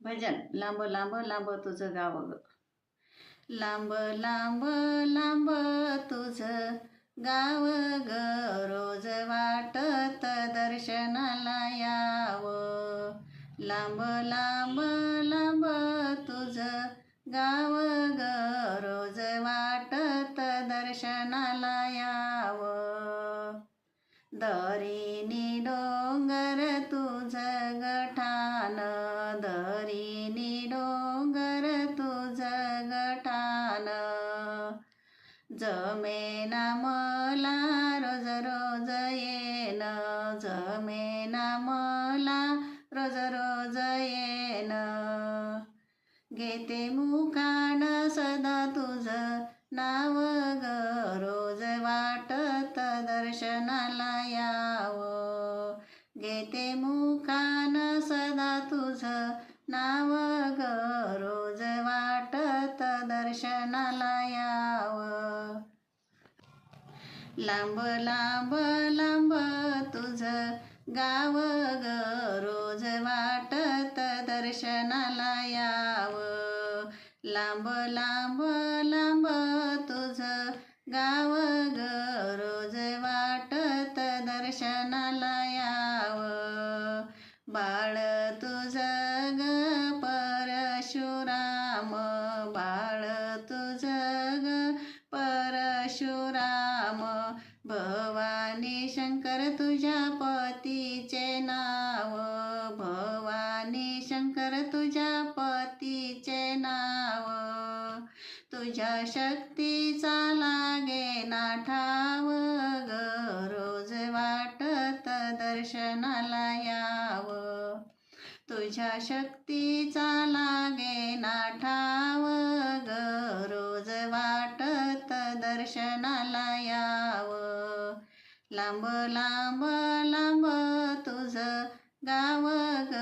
भजन लांब लांब लांब तुझं गाव ग. लांब लांब लांब तुझं गाव ग, रोज वाटत दर्शनाला यावं. लांब लांब लांब तुझं गाव ग, रोज वाटत दर्शनाला यावं. दरीनी डोंगर तुझं गठान, दरीनी डोंगर तुझं गठान. जमेना मला रोज रोज येन, जमेना मला रोज रोज येन. घेते मुखान सदा तुझं नाव ग, रोज वाटत दर्शनाला यावं. घेते मुखान सदा तुझं नाव ग, रोज वाटत दर्शनाला यावं. लांब लांब लांब तुझं गाव ग, रोज वाटत दर्शनाला यावं. लांब लांब लांब तुझं गाव ग, रोज वाटत दर्शनाला यावं. बाळ तुझं ग परशुराम, बाळ तुझं ग परशुराम. भवानी शंकर तुझ्या पतीचे नाव, भवानी शंकर तुझ्या पतीचे नाव. तुझ्या शक्तीचा लागे ना ठाव ग, रोज वाटत दर्शनाला यावं. तुझ्या शक्तीचा लागे ना ठाव ग, रोज वाटत दर्शनाला यावं. लांब लांब लांब तुझं गाव ग,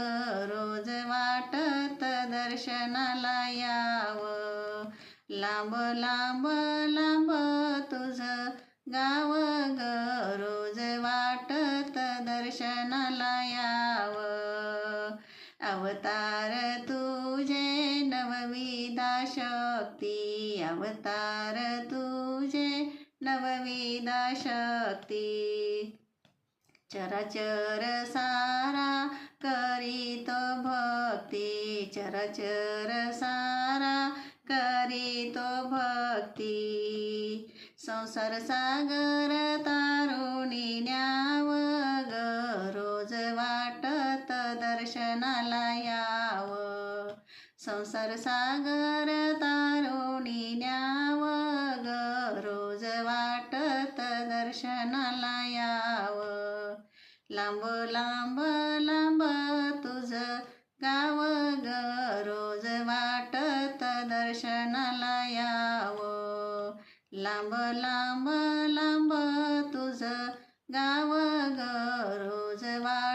रोज वाटत दर्शनाला यावं. लांब लांब लांब तुझं गाव ग, रोज वाटत दर्शनाला यावं. अवतार तुझे नवविधा शक्ती, अवतार तुझे नवविधा शक्ती. चराचर सारा करीतो भक्ती, चराचर सारा करीतो भक्ती. संसार सागर तारुणी न्यावं ग, रोज वाटत दर्शनाला यावं. संसार सागर तारुणी न्यावं ग, रोज वाटत दर्शनाला यावं. लांब लांब लांब तुझं गाव ग, रोज वाटत दर्शनाला यावं. लांब लांब लांब तुझं गाव ग, रोज वाटत